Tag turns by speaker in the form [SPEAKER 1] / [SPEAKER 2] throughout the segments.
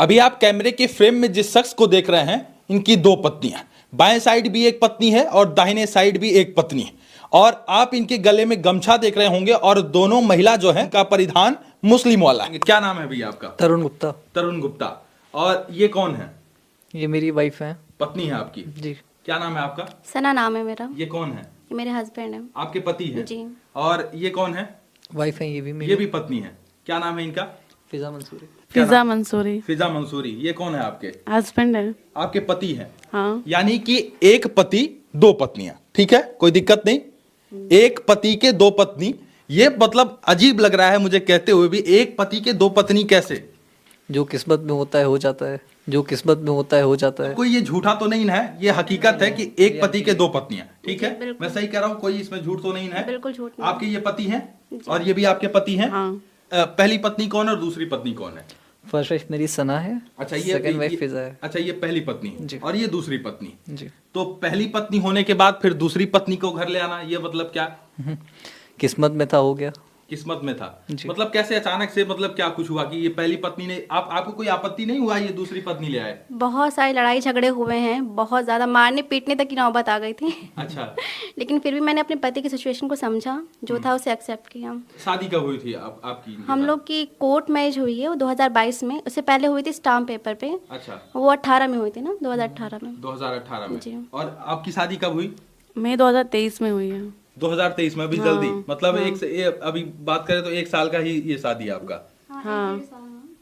[SPEAKER 1] अभी आप कैमरे के फ्रेम में जिस शख्स को देख रहे हैं, इनकी दो पत्नियां, बाएं साइड भी एक पत्नी है और दाहिने साइड भी एक पत्नी है। और आप इनके गले में गमछा देख रहे होंगे और दोनों महिला जो है का परिधान मुस्लिम वाला है। क्या नाम है भैया आपका?
[SPEAKER 2] तरुण गुप्ता।
[SPEAKER 1] तरुण गुप्ता। और ये कौन है?
[SPEAKER 2] ये मेरी वाइफ है।
[SPEAKER 1] पत्नी है आपकी
[SPEAKER 2] जी।
[SPEAKER 1] क्या नाम है आपका?
[SPEAKER 3] सना नाम है मेरा।
[SPEAKER 1] ये कौन है?
[SPEAKER 3] ये मेरे हस्बैंड है।
[SPEAKER 1] आपके पति हैं
[SPEAKER 3] जी।
[SPEAKER 1] और ये कौन है?
[SPEAKER 2] वाइफ है ये भी मेरी।
[SPEAKER 1] ये भी पत्नी है। क्या नाम है इनका?
[SPEAKER 2] फिजा मंसूरी।
[SPEAKER 4] फिजा मंसूरी।
[SPEAKER 1] फिजा मंसूरी। ये कौन है आपके?
[SPEAKER 4] हस्बैंड है।
[SPEAKER 1] आपके पति हैं।
[SPEAKER 4] हाँ।
[SPEAKER 1] यानी कि एक पति दो पत्नियां, ठीक है, कोई दिक्कत नहीं। एक पति के दो पत्नी, ये मतलब अजीब लग रहा है मुझे कहते हुए भी। एक पति के दो पत्नी कैसे?
[SPEAKER 2] जो किस्मत में होता है हो जाता है, जो किस्मत में होता है हो जाता है।
[SPEAKER 1] कोई ये झूठा तो नहीं है, ये हकीकत है कि एक पति के दो पत्नियां, ठीक है?
[SPEAKER 3] बिल्कुल।
[SPEAKER 1] मैं सही कह रहा हूँ, कोई इसमें झूठ तो नहीं है?
[SPEAKER 3] बिल्कुल झूठ नहीं।
[SPEAKER 1] आपके ये पति हैं और ये भी आपके पति हैं।
[SPEAKER 4] हाँ।
[SPEAKER 1] पहली पत्नी कौन है और दूसरी पत्नी कौन है?
[SPEAKER 2] फर्स्ट वाइफ मेरी सना है।
[SPEAKER 1] अच्छा, ये
[SPEAKER 2] सेकंड वाइफ फिजा है।
[SPEAKER 1] अच्छा, ये पहली पत्नी
[SPEAKER 2] जी।
[SPEAKER 1] और ये दूसरी पत्नी।
[SPEAKER 2] जी।
[SPEAKER 1] तो पहली पत्नी होने के बाद फिर दूसरी पत्नी को घर ले आना, ये मतलब क्या?
[SPEAKER 2] किस्मत में था, हो गया।
[SPEAKER 1] किस्मत में था।
[SPEAKER 2] जी।
[SPEAKER 1] मतलब कैसे अचानक से, मतलब क्या कुछ हुआ कि ये पहली पत्नी ने आपको कोई आपत्ति नहीं हुआ ये दूसरी पत्नी ले आए?
[SPEAKER 3] बहुत सारी लड़ाई झगड़े हुए हैं, बहुत ज़्यादा मारने पीटने तक की नौबत आ गई थी।
[SPEAKER 1] अच्छा।
[SPEAKER 3] लेकिन फिर भी मैंने अपने पति की सिचुएशन को समझा, जो था उसे एक्सेप्ट किया।
[SPEAKER 1] शादी कब हुई थी आपकी?
[SPEAKER 3] हम लोग की कोर्ट मैरिज हुई है वो 2022 में। उससे पहले हुई थी स्टाम्प पेपर पे।
[SPEAKER 1] अच्छा।
[SPEAKER 3] वो 18 में हुई थी ना, 2018 में।
[SPEAKER 1] 2018 में।
[SPEAKER 3] जी।
[SPEAKER 1] और आपकी शादी कब हुई?
[SPEAKER 4] मई 2023 में हुई है।
[SPEAKER 1] 2023 में, अभी
[SPEAKER 4] हाँ,
[SPEAKER 1] जल्दी, मतलब
[SPEAKER 4] हाँ।
[SPEAKER 1] अभी बात करें तो एक साल का ही ये शादी है आपका?
[SPEAKER 4] हाँ।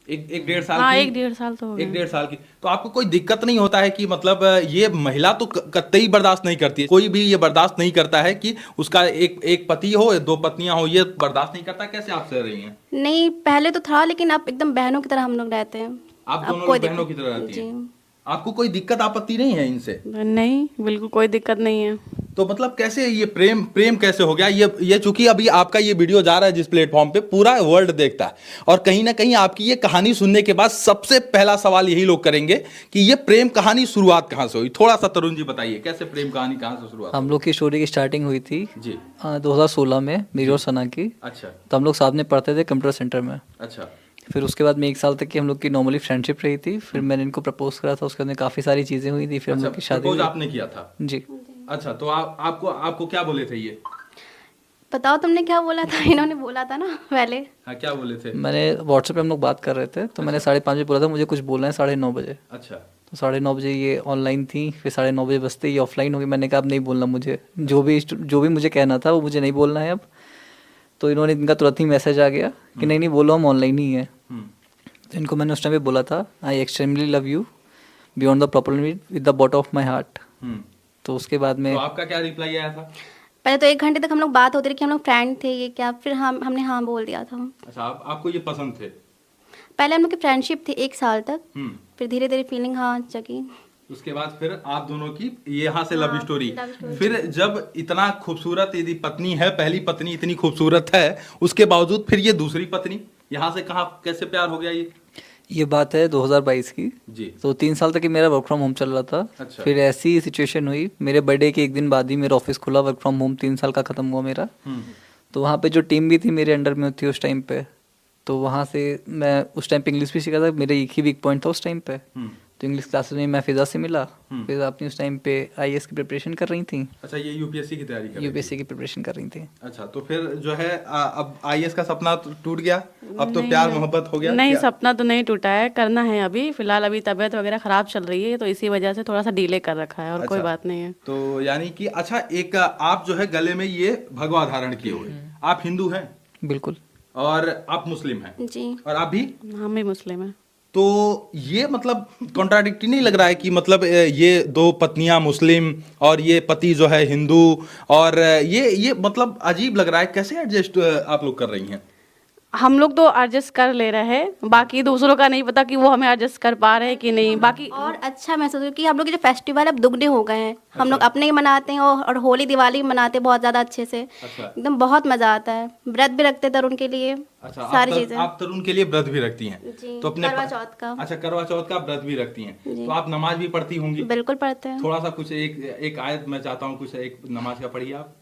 [SPEAKER 1] एक डेढ़ साल
[SPEAKER 4] हाँ,
[SPEAKER 1] की?
[SPEAKER 4] 1-1.5 साल तो हो
[SPEAKER 1] एक
[SPEAKER 4] गया।
[SPEAKER 1] 1.5 साल की। तो आपको कोई दिक्कत नहीं होता है कि मतलब ये महिला तो कतई बर्दाश्त नहीं करती है, कोई भी ये बर्दाश्त नहीं करता है कि उसका एक पति हो, दो पत्नियां हो, ये बर्दाश्त नहीं करता? कैसे आप सह रही हैं?
[SPEAKER 3] नहीं, पहले तो था, लेकिन अब एकदम बहनों की तरह हम लोग रहते हैं।
[SPEAKER 1] आप
[SPEAKER 3] अब
[SPEAKER 1] दोनों
[SPEAKER 3] कोई
[SPEAKER 1] लोग बहनों की
[SPEAKER 3] दिक्कत-
[SPEAKER 1] तरह रहती
[SPEAKER 3] जी।
[SPEAKER 1] हैं? आपको कोई दिक्कत आपत्ति नहीं है इनसे?
[SPEAKER 4] नहीं, बिल्कुल कोई दिक्कत नहीं है।
[SPEAKER 1] तो मतलब कैसे ये प्रेम कैसे हो गया? ये चूंकि अभी आपका ये वीडियो जा रहा है जिस प्लेटफॉर्म पे, पूरा वर्ल्ड देखता है, और कहीं ना कहीं आपकी ये कहानी सुनने के बाद सबसे पहला सवाल यही लोग करेंगे कि ये प्रेम कहानी शुरुआत कहाँ से हुई? थोड़ा सा तरुण जी बताइए, कैसे प्रेम कहानी कहाँ से शुरुआत?
[SPEAKER 2] हम लोग की स्टोरी की स्टार्टिंग हुई थी
[SPEAKER 1] जी।
[SPEAKER 2] 2016 में, मेरी और सना की।
[SPEAKER 1] अच्छा।
[SPEAKER 2] तो हम लोग साथ में पढ़ते थे कंप्यूटर सेंटर में।
[SPEAKER 1] अच्छा।
[SPEAKER 2] फिर उसके बाद में 1 साल तक की हम लोग की नॉर्मली फ्रेंडशिप रही थी। फिर मैंने इनको प्रपोज करा था, उसके बाद में काफ़ी सारी चीज़ें हुई थी। फिर हम लोग की शादी
[SPEAKER 1] प्रपोज
[SPEAKER 2] हुई।
[SPEAKER 1] आपने किया था?
[SPEAKER 2] जी।
[SPEAKER 1] अच्छा, तो आपको क्या बोले थे ये?
[SPEAKER 3] बताओ तुमने क्या बोला था? इन्होंने बोला था ना पहले।
[SPEAKER 1] हाँ, क्या बोले थे?
[SPEAKER 2] मैंने व्हाट्सएप पे हम लोग बात कर रहे थे, तो मैंने 5:30 बजे बोला था मुझे कुछ बोलना है 9:30 बजे।
[SPEAKER 1] अच्छा।
[SPEAKER 2] तो 9:30 बजे ये ऑनलाइन थी, फिर 9:30 बजे बजते ये ऑफलाइन हो गई। मैंने कहा अब नहीं बोलना मुझे, जो भी मुझे कहना था वो मुझे नहीं बोलना है अब। तो इनका तुरंत ही मैसेज आ गया कि नहीं बोलो, हम ऑनलाइन ही है। तो इनको मैंने उस टाइम पे बोला था, आई extremely love you beyond the proper with the bottom of my heart. तो उसके बाद में
[SPEAKER 1] तो आपका क्या रिप्लाई आया था?
[SPEAKER 3] पहले तो 1 घंटे तक हम लोग बात होती रही कि हम लोग फ्रेंड थे, ये क्या। फिर हमने हाँ बोल दिया था।
[SPEAKER 1] अच्छा, आपको ये पसंद थे?
[SPEAKER 3] पहले हम लोग की फ्रेंडशिप थी 1 साल तक।
[SPEAKER 1] हम्म।
[SPEAKER 3] फिर धीरे धीरे फीलिंग हाँ जगी।
[SPEAKER 1] उसके बाद फिर आप दोनों की यहाँ से लव
[SPEAKER 3] हाँ,
[SPEAKER 1] स्टोरी।
[SPEAKER 3] Love story.
[SPEAKER 1] फिर जब इतना खूबसूरत यदि पत्नी है, पहली पत्नी इतनी खूबसूरत है, उसके बावजूद फिर ये दूसरी पत्नी, यहाँ से कहाँ कैसे प्यार हो गया
[SPEAKER 2] ये बात है 2022 की।
[SPEAKER 1] जी।
[SPEAKER 2] तो 3 साल तक ही मेरा वर्क फ्रॉम होम चल रहा था।
[SPEAKER 1] अच्छा।
[SPEAKER 2] फिर ऐसी सिचुएशन हुई, मेरे बर्थडे के 1 दिन बाद ही मेरा ऑफिस खुला, वर्क फ्रॉम होम 3 साल का ख़त्म हुआ मेरा। तो वहाँ पे जो टीम भी थी मेरे अंडर में थी उस टाइम पे, तो वहाँ से मैं उस टाइम पे इंग्लिश भी सीखा था। मेरा एक ही वीक पॉइंट था उस टाइम पे। तो इंग्लिश क्लासेस में मैं फिजा से मिला। फिर आपने उस टाइम पे आईएएस की प्रिपरेशन कर रही थी।
[SPEAKER 1] अच्छा, ये यूपीएससी की तैयारी कर रही थी?
[SPEAKER 2] यूपीएससी की प्रिपरेशन कर रही थी।
[SPEAKER 1] अच्छा, तो फिर जो है अब आईएएस का सपना टूट गया, अब तो प्यार मोहब्बत हो गया?
[SPEAKER 4] नहीं,
[SPEAKER 1] क्या?
[SPEAKER 4] सपना तो नहीं टूटा है, करना है अभी। फिलहाल अभी तबीयत वगैरह खराब चल रही है, तो इसी वजह से थोड़ा सा डिले कर रखा है, और कोई
[SPEAKER 1] अच्छा।
[SPEAKER 4] बात नहीं है।
[SPEAKER 1] तो यानी कि अच्छा, एक आप जो है गले में ये भगवा धारण किए हुए, आप हिंदू हैं
[SPEAKER 2] बिल्कुल।
[SPEAKER 1] और आप मुस्लिम हैं?
[SPEAKER 3] जी।
[SPEAKER 1] और आप भी?
[SPEAKER 4] हम भी मुस्लिम हैं।
[SPEAKER 1] तो ये मतलब कॉन्ट्राडिक्टी नहीं लग रहा है कि मतलब ये दो पत्नियां मुस्लिम और ये पति जो है हिंदू, और ये मतलब अजीब लग रहा है। कैसे एडजस्ट आप लोग कर रही हैं?
[SPEAKER 4] हम लोग तो एडजस्ट कर ले रहे हैं, बाकी दूसरों का नहीं पता कि वो हमें एडजस्ट कर पा रहे हैं कि नहीं। बाकी
[SPEAKER 3] और अच्छा महसूस हुआ कि हम लोग के जो फेस्टिवल अब दुगने हो गए हैं। हम लोग अपने ही मनाते हैं और होली दिवाली भी मनाते हैं बहुत ज़्यादा अच्छे से।
[SPEAKER 1] अच्छा।
[SPEAKER 3] एकदम बहुत मज़ा आता है। व्रत भी रखते हैं उनके लिए।
[SPEAKER 1] अच्छा,
[SPEAKER 3] सारी चीज़ें।
[SPEAKER 1] आप तरुण के लिए व्रत भी रखती हैं?
[SPEAKER 3] जी,
[SPEAKER 1] तो अपने
[SPEAKER 3] करवा चौथ का।
[SPEAKER 1] अच्छा, करवा चौथ का व्रत भी रखती हैं, तो आप नमाज भी पढ़ती होंगी?
[SPEAKER 3] बिल्कुल पढ़ते हैं।
[SPEAKER 1] थोड़ा सा कुछ एक आयत मैं चाहता हूँ, कुछ एक नमाज का पढ़िए आप।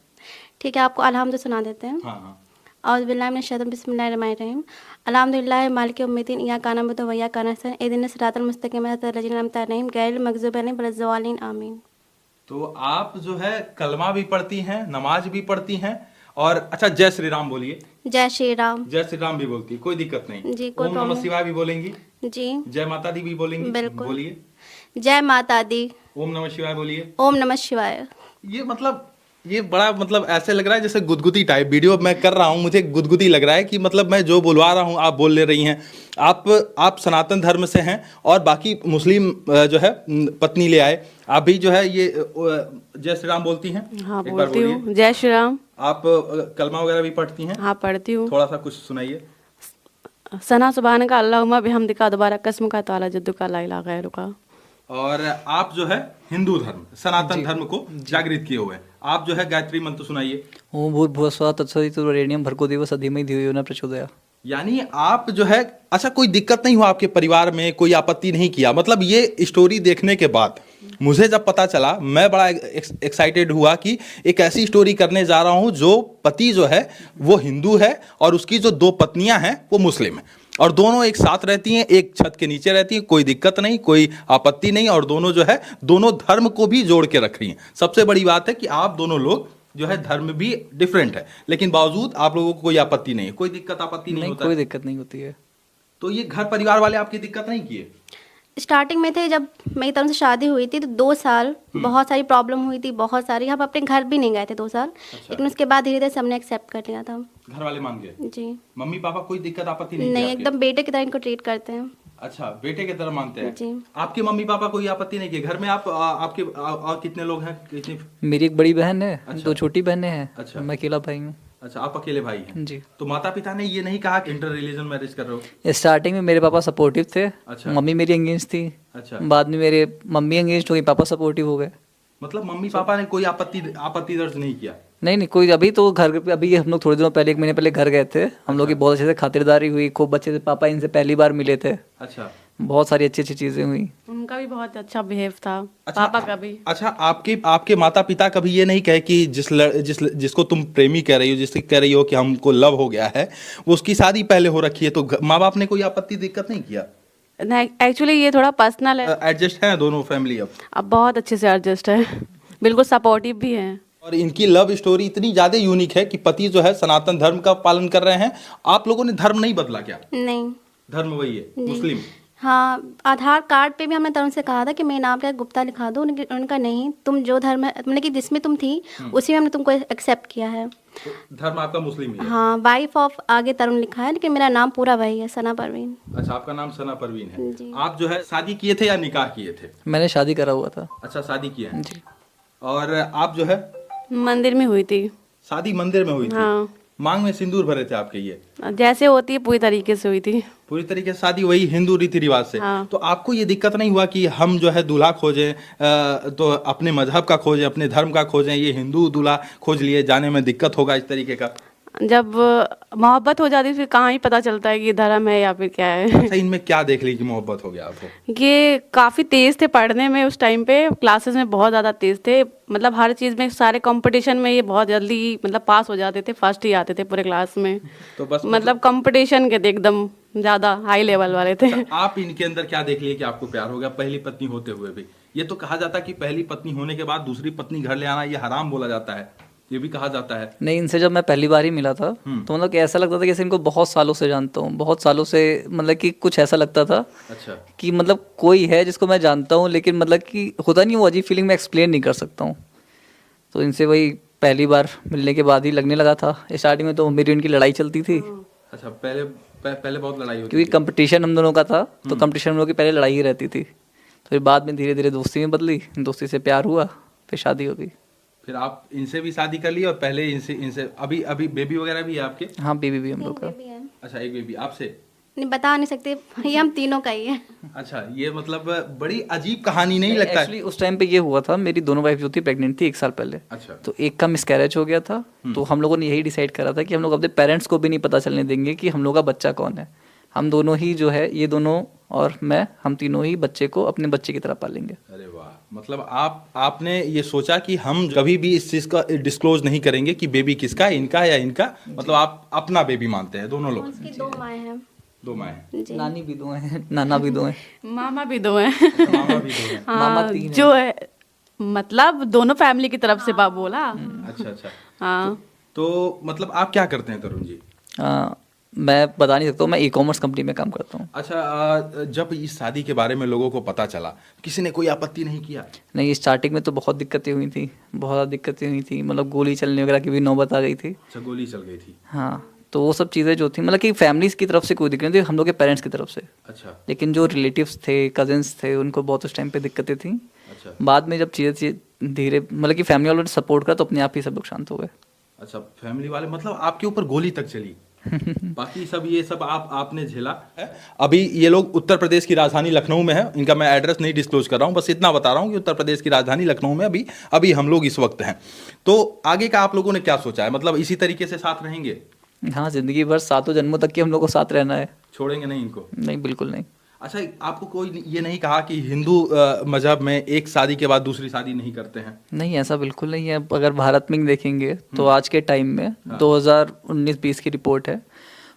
[SPEAKER 3] ठीक है, आपको अलहम्द सुना देते हैं।
[SPEAKER 1] हाँ हाँ।
[SPEAKER 3] औज़ुबिल्लाहि बिस्मिल्लाहिर्रहमानिर्रहीम अल्हम्दुलिल्लाहि मालिकि यौमिद्दीन इय्याका नअबुदु व इय्याका नस्तईन इहदिनस सिरातल मुस्तकीम सिरातल लज़ीना अनअमता अलैहिम गैरिल मग़ज़ूबि अलैहिम वलज़्ज़ालिन आमीन।
[SPEAKER 1] तो आप जो है कलमा भी पढ़ती हैं, नमाज भी पढ़ती हैं, और अच्छा जय श्री राम बोलिए।
[SPEAKER 3] जय श्री राम।
[SPEAKER 1] जय श्री राम भी बोलती है, कोई दिक्कत नहीं।
[SPEAKER 3] जी, कोई
[SPEAKER 1] ओम नमः
[SPEAKER 3] प्रॉब्लम।
[SPEAKER 1] शिवाय भी बोलेंगी?
[SPEAKER 3] जी
[SPEAKER 1] जय माता दी भी बोलेंगी?
[SPEAKER 3] बिल्कुल।
[SPEAKER 1] बोलिए।
[SPEAKER 3] जय माता दी।
[SPEAKER 1] ओम नमः शिवाय बोलिए।
[SPEAKER 3] ओम नमः शिवाय।
[SPEAKER 1] ये मतलब ये बड़ा मतलब ऐसे लग रहा है जैसे गुदगुदी टाइप वीडियो मैं कर रहा हूँ, मुझे गुदगुदी लग रहा है कि मतलब मैं जो बुलवा रहा हूँ आप बोल ले रही हैं। आप सनातन धर्म से हैं और बाकी मुस्लिम जो है पत्नी ले आए, आप भी जो है ये जय श्री राम बोलती हैं?
[SPEAKER 4] हाँ
[SPEAKER 1] एक बार
[SPEAKER 4] बोलती
[SPEAKER 1] बोलिए।
[SPEAKER 4] हूँ, जय श्री राम।
[SPEAKER 1] आप कलमा वगैरह भी पढ़ती हैं?
[SPEAKER 4] हाँ पढ़ती हूँ।
[SPEAKER 1] थोड़ा सा कुछ सुनाइए।
[SPEAKER 4] सना सुबहान का अल्लाहुम्मा बिहम्दिका दोबारा कसम का ताला जद्दू का ला इलाहा गैरुका।
[SPEAKER 1] और आप जो है हिंदू धर्म सनातन धर्म को जागृत किए हुए हैं, आप जो है गायत्री मंत्र सुनाइए।
[SPEAKER 2] ओम भूर्भुवस्सुवः तत्सवितुर्वरेण्यं भर्गो देवस्य धीमहि धियो यो न प्रचोदयात्।
[SPEAKER 1] यानी आप जो है अच्छा कोई दिक्कत नहीं हुआ आपके परिवार में, कोई आपत्ति नहीं किया? मतलब ये स्टोरी देखने के बाद मुझे जब पता चला मैं बड़ा एक्साइटेड हुआ कि एक ऐसी स्टोरी करने जा रहा हूं जो पति जो है वो हिंदू है और उसकी जो दो पत्नियां हैं वो मुस्लिम हैं, और दोनों एक साथ रहती हैं, एक छत के नीचे रहती हैं, कोई दिक्कत नहीं, कोई आपत्ति नहीं, और दोनों जो है दोनों धर्म को भी जोड़ के रख रही हैं। सबसे बड़ी बात है कि आप दोनों लोग जो है धर्म भी डिफरेंट है, लेकिन बावजूद आप लोगों को कोई आपत्ति नहीं है, कोई दिक्कत आपत्ति नहीं होता
[SPEAKER 2] कोई
[SPEAKER 1] है।
[SPEAKER 2] दिक्कत नहीं होती है।
[SPEAKER 1] तो ये घर परिवार वाले आपकी दिक्कत नहीं किए?
[SPEAKER 3] स्टार्टिंग में थे जब मेरी तरफ से शादी हुई थी तो 2 साल बहुत सारी प्रॉब्लम हुई थी, बहुत सारी। हम अपने घर भी नहीं गए थे 2 साल। लेकिन उसके बाद धीरे धीरे सबने एक्सेप्ट कर लिया था।
[SPEAKER 1] घर वाले मान गए?
[SPEAKER 3] जी
[SPEAKER 1] मम्मी पापा कोई दिक्कत आपत्ति नहीं
[SPEAKER 3] नहीं,
[SPEAKER 1] की आपके?
[SPEAKER 3] एकदम बेटे की तरह इनको ट्रीट करते हैं।
[SPEAKER 1] अच्छा, बेटे की तरह मानते हैं।
[SPEAKER 3] जी।
[SPEAKER 1] आपके मम्मी पापा कोई आपत्ति नहीं की? घर में आप आपके और कितने लोग हैं? कितनी?
[SPEAKER 2] मेरी एक बड़ी बहन है,
[SPEAKER 1] अच्छा।
[SPEAKER 2] 2 छोटी बहनें हैं।
[SPEAKER 1] अच्छा।
[SPEAKER 2] मैं अकेला भाई हूँ।
[SPEAKER 1] अच्छा, आप अकेले भाई हैं?
[SPEAKER 2] जी।
[SPEAKER 1] तो माता पिता ने ये नहीं कहा कि इंटर रिलीजन मैरिज कर रहे हो?
[SPEAKER 2] स्टार्टिंग में मेरे पापा सपोर्टिव थे।
[SPEAKER 1] अच्छा।
[SPEAKER 2] मम्मी मेरी एंगेज थी।
[SPEAKER 1] अच्छा।
[SPEAKER 2] बाद में मेरे मम्मी एंगेज हो गई, पापा सपोर्टिव हो गए।
[SPEAKER 1] मतलब मम्मी पापा ने कोई आपत्ति दर्ज नहीं किया?
[SPEAKER 2] नहीं कोई। अभी तो घर पे अभी हम लोग थोड़े दिनों पहले 1 महीने पहले घर गए थे। हम लोग की बहुत अच्छे से खातिरदारी हुई, खूब अच्छे से। पापा इनसे पहली बार मिले थे।
[SPEAKER 1] अच्छा।
[SPEAKER 2] बहुत सारी अच्छी अच्छी चीजें हुई।
[SPEAKER 4] उनका भी बहुत अच्छा बिहेव था।
[SPEAKER 1] अच्छा,
[SPEAKER 4] पापा का भी।
[SPEAKER 1] अच्छा, आपके माता पिता कभी ये नहीं कहे कि जिसको तुम प्रेमी कह रही हो, जिससे कह रही हो कि हमको लव हो गया है, वो उसकी शादी पहले हो रखी है, तो माँ बाप ने कोई आपत्ति दिक्कत नहीं किया?
[SPEAKER 4] नहीं, एक्चुअली ये थोड़ा पर्सनल है।
[SPEAKER 1] एडजस्ट है दोनों फैमिली अब
[SPEAKER 4] बहुत अच्छे से एडजस्ट है, बिल्कुल सपोर्टिव भी है।
[SPEAKER 1] और इनकी लव स्टोरी इतनी ज्यादा यूनिक है कि पति जो है सनातन धर्म का पालन कर रहे हैं। आप लोगों ने धर्म नहीं बदला क्या?
[SPEAKER 3] नहीं।
[SPEAKER 1] धर्म वही है, मुस्लिम?
[SPEAKER 3] हाँ, आधार कार्ड पे भी हमने तरुण से कहा था कि मेरे नाम पे गुप्ता लिखा दो। उनका नहीं, तुम जो धर्म है मतलब कि जिसमें तुम थी उसी में हमने तुमको एक्सेप्ट किया है।
[SPEAKER 1] तो धर्म आपका मुस्लिम ही है?
[SPEAKER 3] हाँ, वाइफ ऑफ आगे तरुण लिखा है, लेकिन मेरा नाम पूरा वही है, सना परवीन।
[SPEAKER 1] अच्छा, आपका नाम सना परवीन है।
[SPEAKER 3] जी।
[SPEAKER 1] आप जो है शादी किए थे या निकाह किए थे?
[SPEAKER 2] मैंने शादी करा हुआ था।
[SPEAKER 1] अच्छा, शादी किया है।
[SPEAKER 2] जी।
[SPEAKER 1] और आप जो है
[SPEAKER 4] मंदिर में हुई थी।
[SPEAKER 1] शादी मंदिर में हुई थी?
[SPEAKER 4] हाँ।
[SPEAKER 1] मांग में सिंदूर भरे थे आपके? ये
[SPEAKER 4] जैसे होती है पूरी तरीके से हुई थी।
[SPEAKER 1] पूरी तरीके से शादी वही हिंदू रीति रिवाज से?
[SPEAKER 4] हाँ।
[SPEAKER 1] तो आपको ये दिक्कत नहीं हुआ कि हम जो है दूल्हा खोजें तो अपने मजहब का खोजें, अपने धर्म का खोजें, ये हिंदू दूल्हा खोज लिए, जाने में दिक्कत होगा इस तरीके का?
[SPEAKER 4] जब मोहब्बत हो जाती है फिर कहाँ ही पता चलता है कि ये धर्म है या फिर क्या है।
[SPEAKER 1] अच्छा, इनमें क्या देख ली कि मोहब्बत हो गया आपको?
[SPEAKER 4] ये काफ़ी तेज़ थे पढ़ने में उस टाइम पे, क्लासेस में बहुत ज़्यादा तेज़ थे। मतलब हर चीज़ में, सारे कंपटीशन में ये बहुत जल्दी मतलब पास हो जाते थे, फर्स्ट ही आते थे पूरे क्लास में।
[SPEAKER 1] तो बस
[SPEAKER 4] मतलब कंपटीशन के थे, एकदम ज़्यादा हाई लेवल वाले थे।
[SPEAKER 1] आप इनके अंदर क्या देख लिए कि आपको प्यार हो गया पहली पत्नी होते हुए भी? ये तो कहा जाता है कि पहली पत्नी होने के बाद दूसरी पत्नी घर ले आना ये हराम बोला जाता है, ये भी कहा जाता है।
[SPEAKER 2] नहीं, इनसे जब मैं पहली बार ही मिला था तो मतलब कि ऐसा लगता था कि जैसे इनको बहुत सालों से जानता हूँ, बहुत सालों से। मतलब कि कुछ ऐसा लगता था
[SPEAKER 1] अच्छा।
[SPEAKER 2] कि मतलब कोई है जिसको मैं जानता हूँ, लेकिन मतलब कि होता नहीं, वो अजीब फीलिंग मैं एक्सप्लेन नहीं कर सकता हूँ। तो इनसे वही पहली बार मिलने के बाद ही लगने लगा था। स्टार्टिंग में तो मेरी उनकी लड़ाई चलती थी।
[SPEAKER 1] अच्छा, पहले बहुत लड़ाई होती
[SPEAKER 2] क्योंकि
[SPEAKER 1] थी?
[SPEAKER 2] कंपटीशन हम दोनों का था, तो कंपटीशन हम लोगों की पहले लड़ाई ही रहती थी। तो फिर बाद में धीरे धीरे दोस्ती में बदली, दोस्ती से प्यार हुआ, फिर शादी हो गई।
[SPEAKER 1] फिर आप इनसे भी शादी कर ली और पहले इनसे अभी बेबी वगैरह भी है आपके?
[SPEAKER 2] हाँ, बेबी भी हम लोग का।
[SPEAKER 1] अच्छा, एक बेबी आपसे?
[SPEAKER 3] नहीं, बता नहीं सकते, ये हम तीनों का ही है।
[SPEAKER 1] अच्छा, ये मतलब बड़ी अजीब कहानी नहीं लगता है?
[SPEAKER 2] एक्चुअली उस टाइम पे ये हुआ था, मेरी दोनों वाइफ जो थी प्रेग्नेंट थी 1 साल पहले।
[SPEAKER 1] अच्छा।
[SPEAKER 2] तो एक का मिसकैरेज हो गया था। तो हम लोगों ने यही डिसाइड करा था कि हम लोग अपने पेरेंट्स को भी नहीं पता चलने देंगे कि हम लोग का बच्चा कौन है। हम दोनों ही जो है, ये दोनों और मैं, हम तीनों ही बच्चे को अपने बच्चे की तरह पालेंगे।
[SPEAKER 1] अरे वाह, मतलब आपने ये सोचा कि हम कभी भी इस चीज का डिस्क्लोज नहीं करेंगे कि बेबी किसका है, इनका है या इनका, मतलब आप अपना बेबी मानते हैं दोनों लोग।
[SPEAKER 3] उसकी 2 माएँ हैं।
[SPEAKER 1] 2 माएँ।
[SPEAKER 3] जी।
[SPEAKER 2] नानी भी 2 हैं, नाना भी 2 हैं,
[SPEAKER 4] मामा भी 2 हैं।
[SPEAKER 1] मामा भी 2 हैं।
[SPEAKER 2] मामा
[SPEAKER 4] हाँ,
[SPEAKER 2] 3 हैं।
[SPEAKER 4] जो है मतलब दोनों फैमिली की तरफ से बाप बोला।
[SPEAKER 1] अच्छा अच्छा।
[SPEAKER 4] हाँ।
[SPEAKER 1] तो मतलब आप क्या करते हैं तरुण जी?
[SPEAKER 2] मैं बता नहीं सकता हूँ, मैं ई-कॉमर्स कंपनी में काम करता हूँ।
[SPEAKER 1] अच्छा, जब इस शादी के बारे में लोगों को पता चला, किसी ने कोई आपत्ति नहीं किया?
[SPEAKER 2] नहीं, स्टार्टिंग में तो बहुत दिक्कतें हुई थी, बहुत ज़्यादा दिक्कतें हुई थी, मतलब गोली चलने वगैरह की भी नौबत आ गई थी।
[SPEAKER 1] अच्छा, गोली चल गई थी।
[SPEAKER 2] हाँ, तो वो सब चीज़ें जो थी, मतलब कि फैमिलीज़ की तरफ से कोई दिक्कत नहीं थी, हम लोग के पेरेंट्स की तरफ से।
[SPEAKER 1] अच्छा
[SPEAKER 2] लेकिन जो रिलेटिव्स थे, कजिन्स थे, उनको बहुत उस टाइम पे दिक्कतें थी।
[SPEAKER 1] अच्छा
[SPEAKER 2] बाद में जब चीज़ें धीरे, मतलब कि फैमिली वालों ने सपोर्ट करा, तो अपने आप ही सब लोग शांत हो गए।
[SPEAKER 1] अच्छा, फैमिली वाले मतलब आपके ऊपर गोली तक चली। बाकी सब ये सब आपने झेला है। अभी ये लोग उत्तर प्रदेश की राजधानी लखनऊ में है, इनका मैं एड्रेस नहीं डिस्क्लोज कर रहा हूँ, बस इतना बता रहा हूँ कि उत्तर प्रदेश की राजधानी लखनऊ में अभी हम लोग इस वक्त हैं। तो आगे का आप लोगों ने क्या सोचा है, मतलब इसी तरीके से साथ रहेंगे?
[SPEAKER 2] हाँ, ज़िंदगी भर 7 जन्मों तक के हम लोग को साथ रहना है।
[SPEAKER 1] छोड़ेंगे नहीं इनको?
[SPEAKER 2] नहीं, बिल्कुल नहीं।
[SPEAKER 1] अच्छा, आपको कोई ये नहीं कहा कि हिंदू मजहब में एक शादी के बाद दूसरी शादी नहीं करते हैं?
[SPEAKER 2] नहीं, ऐसा बिल्कुल नहीं है। अगर भारत में देखेंगे तो आज के टाइम में 2019-20 की रिपोर्ट है,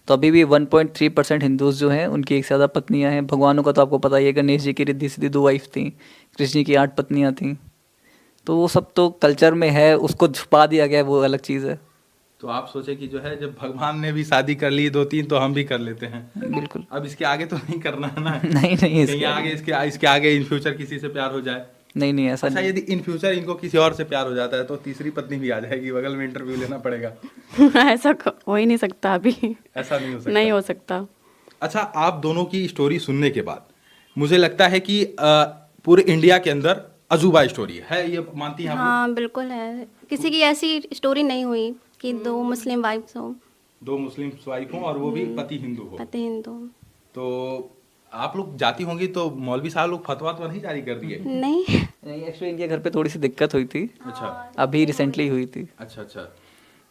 [SPEAKER 2] तो अभी भी 1.3% हिंदूज जो हैं उनकी एक से ज़्यादा पत्नियां हैं। भगवानों का तो आपको पता ही है, गणेश जी की रिद्धि सिद्धि 2 वाइफ थी, कृष्ण जी की 8 पत्नियां थीं। तो वो सब तो कल्चर में है, उसको छुपा दिया गया है, वो अलग चीज़ है।
[SPEAKER 1] तो आप सोचे कि जो है जब भगवान ने भी शादी कर ली 2-3 तो हम भी कर लेते हैं।
[SPEAKER 2] बिल्कुल।
[SPEAKER 1] अब इसके आगे तो नहीं करना है ना?
[SPEAKER 2] नहीं,
[SPEAKER 1] कहीं आगे इसके आगे इन फ्यूचर किसी से प्यार हो जाए?
[SPEAKER 2] नहीं, ऐसा
[SPEAKER 1] अच्छा,
[SPEAKER 2] नहीं।
[SPEAKER 1] यदि इन फ्यूचर इनको किसी और से प्यार हो जाता है तो तीसरी पत्नी भी आ जाएगी, बगल में इंटरव्यू लेना पड़ेगा।
[SPEAKER 4] ऐसा हो ही नहीं सकता अभी।
[SPEAKER 1] ऐसा नहीं हो सकता?
[SPEAKER 4] नहीं हो सकता।
[SPEAKER 1] अच्छा, आप दोनों की स्टोरी सुनने के बाद मुझे लगता है कि पूरे इंडिया के अंदर अजूबा स्टोरी है, ये मानती हैं आप लोग?
[SPEAKER 3] हाँ, बिल्कुल है। किसी की ऐसी स्टोरी नहीं हुई कि 2 मुस्लिम वाइफ्स हो,
[SPEAKER 1] 2 मुस्लिम वाइफ हों और वो भी पति हिंदू हो।
[SPEAKER 3] पति हिंदू।
[SPEAKER 1] तो आप लोग जाती होंगी तो मौलवी साहब लोग फतवा तो नहीं जारी कर दिए?
[SPEAKER 3] नहीं।
[SPEAKER 2] एक्चुअली इनके घर पे थोड़ी सी दिक्कत हुई थी,
[SPEAKER 1] अच्छा
[SPEAKER 2] अभी रिसेंटली हुई थी।
[SPEAKER 1] अच्छा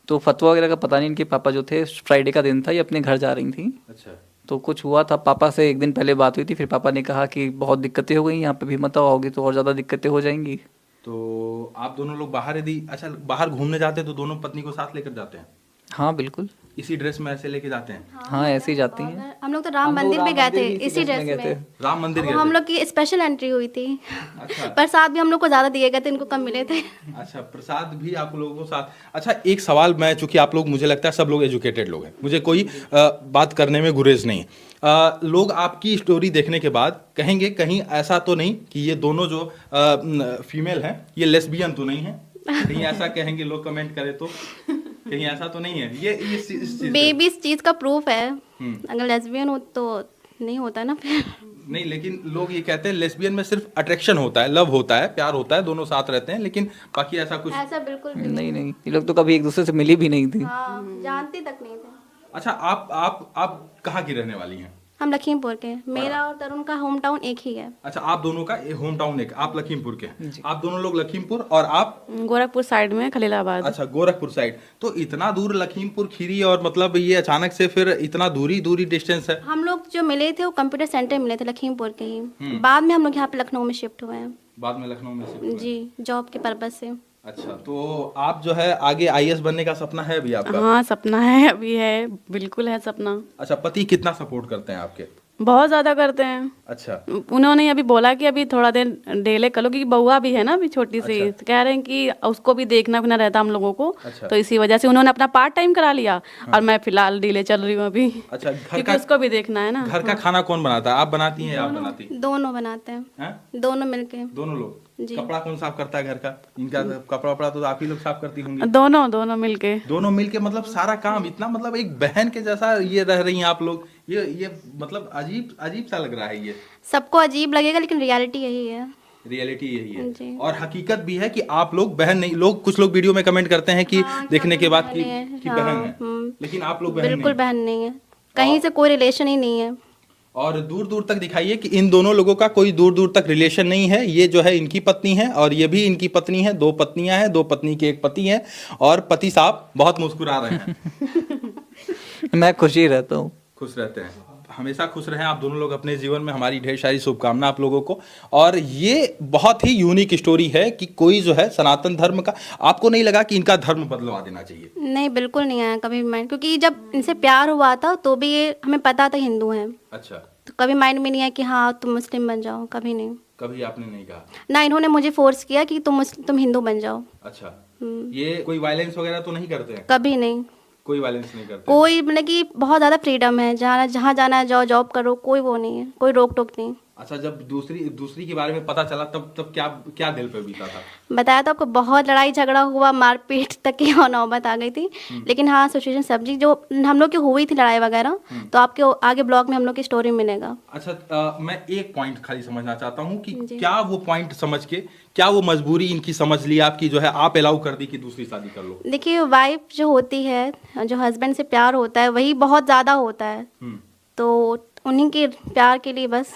[SPEAKER 2] तो फतवा वगैरह का पता नहीं, इनके पापा जो थे, फ्राइडे का दिन था, ये अपने घर जा रही थी,
[SPEAKER 1] अच्छा।
[SPEAKER 2] तो कुछ हुआ था। पापा से एक दिन पहले बात हुई थी, फिर पापा ने कहा कि बहुत दिक्कतें हो गई, यहाँ पे भी मत आओगे तो और ज़्यादा दिक्कतें हो जाएंगी।
[SPEAKER 1] तो आप दोनों लोग बाहर, यदि अच्छा बाहर घूमने जाते हैं तो दोनों पत्नी को साथ लेकर जाते हैं?
[SPEAKER 2] हाँ, बिल्कुल।
[SPEAKER 1] इसी ड्रेस में ऐसे लेके जाते हैं?
[SPEAKER 2] हाँ, ऐसे ही जाती हैं।
[SPEAKER 3] हम लोग तो राम मंदिर भी गए थे इसी ड्रेस में।
[SPEAKER 1] राम मंदिर
[SPEAKER 3] वो
[SPEAKER 1] गए
[SPEAKER 3] हम
[SPEAKER 1] थे?
[SPEAKER 3] लोग की स्पेशल एंट्री हुई थी।
[SPEAKER 1] अच्छा
[SPEAKER 3] प्रसाद भी हम लोग को ज्यादा दिए गए थे, इनको कम मिले थे।
[SPEAKER 1] अच्छा, प्रसाद भी आप लोगों को साथ। अच्छा, एक सवाल, मैं चूंकि आप लोग, मुझे लगता है सब लोग एजुकेटेड लोग हैं, मुझे कोई बात करने में गुरेज नहीं। लोग आपकी स्टोरी देखने के बाद कहेंगे कहीं ऐसा तो नहीं कि ये दोनों जो फीमेल हैं ये लेस्बियन तो नहीं है? कहीं ऐसा कहेंगे लोग, कमेंट करें तो? कहीं ऐसा तो नहीं है? ये इस चीज़
[SPEAKER 3] बेबी इस चीज का प्रूफ है। अगर लेस्बियन हो तो नहीं होता ना फिर।
[SPEAKER 1] नहीं, लेकिन लोग ये कहते हैं लेस्बियन में सिर्फ अट्रैक्शन होता है, लव होता है, प्यार होता है, दोनों साथ रहते हैं, लेकिन बाकी ऐसा कुछ?
[SPEAKER 3] ऐसा बिल्कुल भी
[SPEAKER 2] नहीं, ये लोग तो कभी एक दूसरे से मिली भी नहीं थी।
[SPEAKER 3] हाँ, जानते तक नहीं थे।
[SPEAKER 1] अच्छा, आप कहाँ की रहने वाली हैं?
[SPEAKER 3] हम लखीमपुर के, मेरा और तरुण का होम टाउन एक ही है।
[SPEAKER 1] अच्छा, आप दोनों का होम टाउन एक, आप लखीमपुर के हैं। आप दोनों लोग लखीमपुर, और आप?
[SPEAKER 4] गोरखपुर साइड में, खलीलाबाद।
[SPEAKER 1] अच्छा, गोरखपुर साइड। तो इतना दूर लखीमपुर खीरी, और मतलब ये अचानक से फिर इतना दूरी डिस्टेंस है?
[SPEAKER 3] हम लोग जो मिले थे वो कंप्यूटर सेंटर मिले थे लखीमपुर के ही। बाद में हम लोग यहाँ पे लखनऊ में शिफ्ट हुए हैं।
[SPEAKER 1] बाद में लखनऊ में शिफ्ट हुए?
[SPEAKER 3] जी, जॉब के पर्पज से।
[SPEAKER 1] अच्छा, तो आप जो है आगे आईएएस बनने का सपना है अभी आपका?
[SPEAKER 4] हाँ, सपना है, अभी है, बिल्कुल है सपना।
[SPEAKER 1] अच्छा, पति कितना सपोर्ट करते हैं आपके?
[SPEAKER 4] बहुत ज्यादा करते हैं।
[SPEAKER 1] अच्छा
[SPEAKER 4] उन्होंने अभी बोला कि अभी थोड़ा दिन डिले कर लो, क्योंकि बउआ भी है ना अभी छोटी सी। तो कह रहे हैं कि उसको भी देखना भी ना रहता हम लोगों को।
[SPEAKER 1] अच्छा।
[SPEAKER 4] तो इसी वजह से उन्होंने अपना पार्ट टाइम करा लिया। और मैं फिलहाल डिले चल रही हूँ अभी।
[SPEAKER 1] अच्छा,
[SPEAKER 4] क्योंकि उसको भी देखना है ना।
[SPEAKER 1] घर का खाना कौन बनाता है, आप बनाती हैं या आप बनाती
[SPEAKER 3] दोनों बनाते हैं,
[SPEAKER 1] हैं?
[SPEAKER 3] दोनों मिलके।
[SPEAKER 1] दोनों लोग?
[SPEAKER 3] जी।
[SPEAKER 1] कपड़ा कौन साफ करता है घर का? इनका कपड़ा वपड़ा तो आप ही लोग साफ करती होंगी?
[SPEAKER 4] दोनों मिलके।
[SPEAKER 1] दोनों मिलके, मतलब सारा काम इतना, मतलब एक बहन के जैसा ये रह रही हैं आप लोग। ये मतलब अजीब सा लग रहा है ये।
[SPEAKER 3] सबको अजीब लगेगा लेकिन रियलिटी यही है।
[SPEAKER 1] रियलिटी यही है।
[SPEAKER 3] जी।
[SPEAKER 1] और हकीकत भी है कि आप लोग बहन नहीं, लोग कुछ लोग वीडियो में कमेंट करते हैं कि देखने के बाद कि बहन है, लेकिन आप लोग बहन
[SPEAKER 3] बिल्कुल
[SPEAKER 1] नहीं।
[SPEAKER 3] बहन नहीं है, कहीं से कोई रिलेशन ही नहीं है।
[SPEAKER 1] और दूर दूर तक दिखाइए कि इन दोनों लोगों का कोई दूर दूर तक रिलेशन नहीं है। ये जो है इनकी पत्नी है और ये भी इनकी पत्नी है, 2 पत्नियां हैं, 2 पत्नी के 1 पति है। और पति साहब बहुत मुस्कुरा रहे हैं।
[SPEAKER 2] मैं खुश ही रहता हूँ।
[SPEAKER 1] खुश रहते हैं? हमेशा खुश रहें आप दोनों लोग अपने जीवन में, हमारी ढेर सारी शुभकामना आप लोगों को। और ये बहुत ही यूनिक स्टोरी है कि कोई जो है सनातन धर्म का, आपको नहीं लगा कि इनका धर्म बदलवा देना चाहिए?
[SPEAKER 3] नहीं, बिल्कुल नहीं आया कभी माइंड, क्योंकि जब इनसे प्यार हुआ था तो भी ये हमें पता था हिंदू हैं,
[SPEAKER 1] अच्छा,
[SPEAKER 3] तो कभी माइंड में नहीं आया कि हाँ तुम मुस्लिम बन जाओ, कभी नहीं।
[SPEAKER 1] कभी आपने नहीं कहा?
[SPEAKER 3] ना इन्होंने मुझे फोर्स किया कि तुम हिंदू बन जाओ।
[SPEAKER 1] अच्छा, ये कोई वायलेंस वगैरह तो नहीं करते हैं?
[SPEAKER 3] कभी नहीं,
[SPEAKER 1] कोई वायलेंस नहीं करते?
[SPEAKER 3] कोई मतलब कि बहुत ज़्यादा फ्रीडम है, जहाँ जाना है जाओ, जॉब करो, कोई वो नहीं है, कोई रोक टोक नहीं।
[SPEAKER 1] अच्छा, जब दूसरी के बारे में पता चला तब क्या दिल पे बीता था?
[SPEAKER 3] बताया तो आपको, बहुत लड़ाई झगड़ा हुआ, मारपीट तक की नौबत आ गई थी। लेकिन हाँ, सिचुएशन सब्जी जो हम लोग की हुई थी लड़ाई वगैरह, तो आपके आगे ब्लॉग में हम लोग की स्टोरी मिलेगा।
[SPEAKER 1] अच्छा, मैं एक पॉइंट खाली समझना चाहता हूँ कि क्या वो पॉइंट समझ के, क्या वो मजबूरी इनकी समझ ली आपकी, जो है आप अलाउ कर दी कि दूसरी शादी कर लो?
[SPEAKER 3] देखिए, वाइफ जो होती है, जो हस्बैंड से प्यार होता है वही बहुत ज़्यादा होता है, तो उन्हीं के प्यार के लिए बस